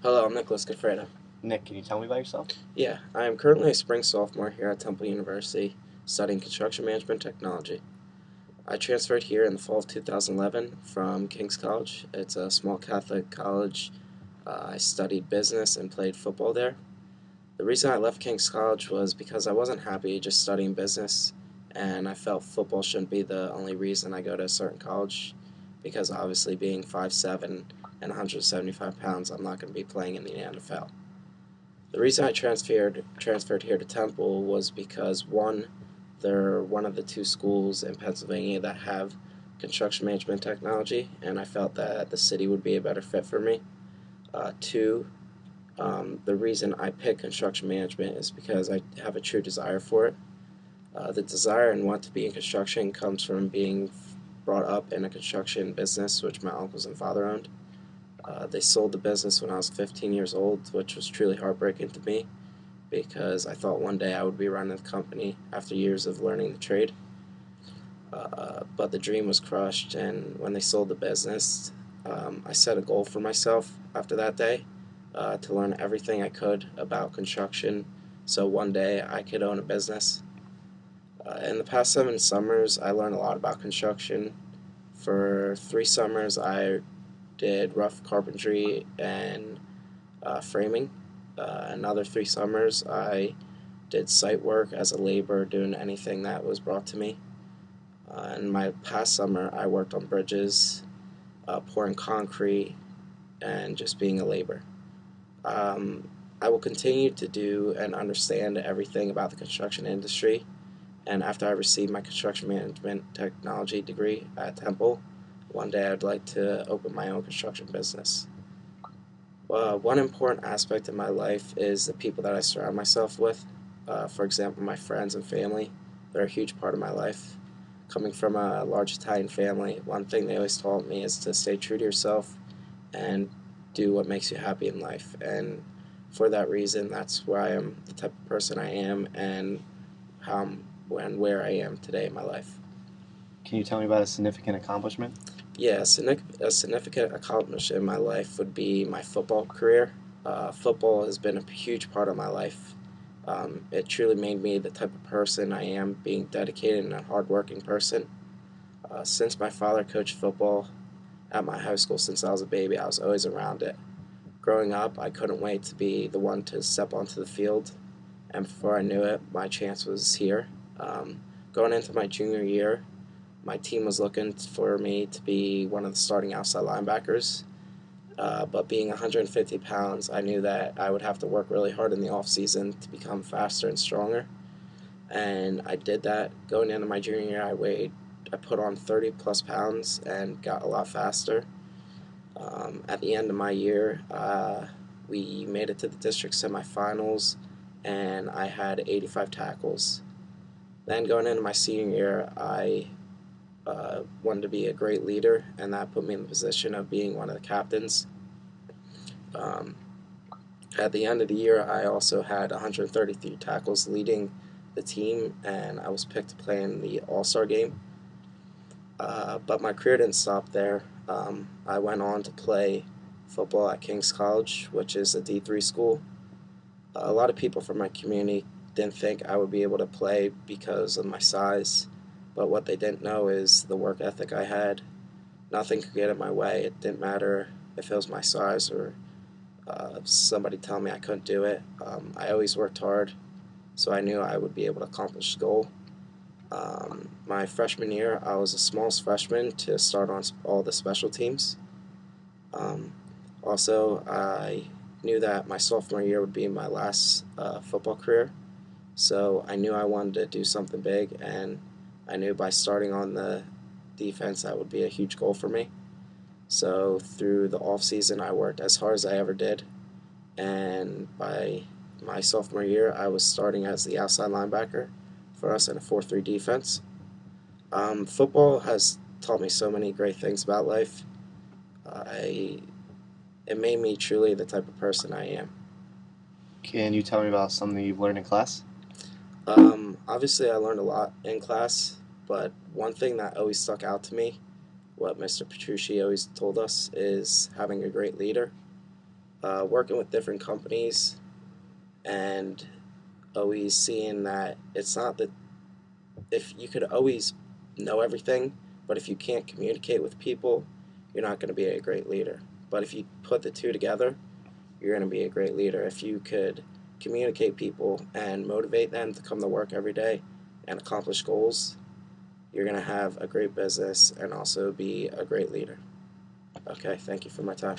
Hello, I'm Nicholas Goffredo. Nick, can you tell me about yourself? Yeah, I am currently a spring sophomore here at Temple University studying construction management technology. I transferred here in the fall of 2011 from King's College. It's a small Catholic college. I studied business and played football there. The reason I left King's College was because I wasn't happy just studying business, and I felt football shouldn't be the only reason I go to a certain college, because obviously being 5'7" and 175 pounds, I'm not going to be playing in the NFL. The reason I transferred here to Temple was because one, they're one of the two schools in Pennsylvania that have construction management technology, and I felt that the city would be a better fit for me. Two, the reason I picked construction management is because I have a true desire for it. The desire and want to be in construction comes from being brought up in a construction business, which my uncles and father owned. They sold the business when I was 15 years old, which was truly heartbreaking to me because I thought one day I would be running the company after years of learning the trade. But the dream was crushed, and when they sold the business, I set a goal for myself after that day to learn everything I could about construction so one day I could own a business. In the past 7 summers, I learned a lot about construction. For 3 summers, I did rough carpentry and framing. Another 3 summers, I did site work as a laborer, doing anything that was brought to me. In my past summer, I worked on bridges, pouring concrete, and just being a laborer. Um, I will continue to do and understand everything about the construction industry. And after I receive my construction management technology degree at Temple, one day I'd like to open my own construction business. One important aspect of my life is the people that I surround myself with. For example, my friends and family. They're a huge part of my life. Coming from a large Italian family, one thing they always taught me is to stay true to yourself and do what makes you happy in life. And for that reason, that's why I am the type of person I am and how and where I am today in my life. Can you tell me about a significant accomplishment? Yeah, a significant accomplishment in my life would be my football career. Football has been a huge part of my life. It truly made me the type of person I am, being dedicated and a hardworking person. Since my father coached football at my high school since I was a baby, I was always around it. Growing up, I couldn't wait to be the one to step onto the field, and before I knew it, my chance was here. Going into my junior year, my team was looking for me to be one of the starting outside linebackers. But being 150 pounds, I knew that I would have to work really hard in the off season to become faster and stronger. And I did that. Going into my junior year, I put on 30 plus pounds and got a lot faster. At the end of my year, we made it to the district semifinals, and I had 85 tackles. Then going into my senior year, I wanted to be a great leader, and that put me in the position of being one of the captains. Um, at the end of the year, I also had 133 tackles leading the team, and I was picked to play in the All-Star game. But my career didn't stop there. I went on to play football at King's College, which is a D3 school. A lot of people from my community didn't think I would be able to play because of my size, but what they didn't know is the work ethic I had. Nothing could get in my way. It didn't matter if it was my size or somebody telling me I couldn't do it. I always worked hard, so I knew I would be able to accomplish the goal. My freshman year, I was the smallest freshman to start on all the special teams. Um, Also, I knew that my sophomore year would be my last football career, so I knew I wanted to do something big, and I knew by starting on the defense that would be a huge goal for me. So through the off season, I worked as hard as I ever did, and by my sophomore year, I was starting as the outside linebacker for us in a 4-3 defense. Football has taught me so many great things about life. I It made me truly the type of person I am. Can you tell me about something you've learned in class? Obviously, I learned a lot in class, but one thing that always stuck out to me, what Mr. Petrucci always told us, is having a great leader. working with different companies and always seeing that it's not that if you could always know everything, but if you can't communicate with people, you're not going to be a great leader. But if you put the two together, you're going to be a great leader. If you could communicate people and motivate them to come to work every day and accomplish goals, you're going to have a great business and also be a great leader. Okay, thank you for my time.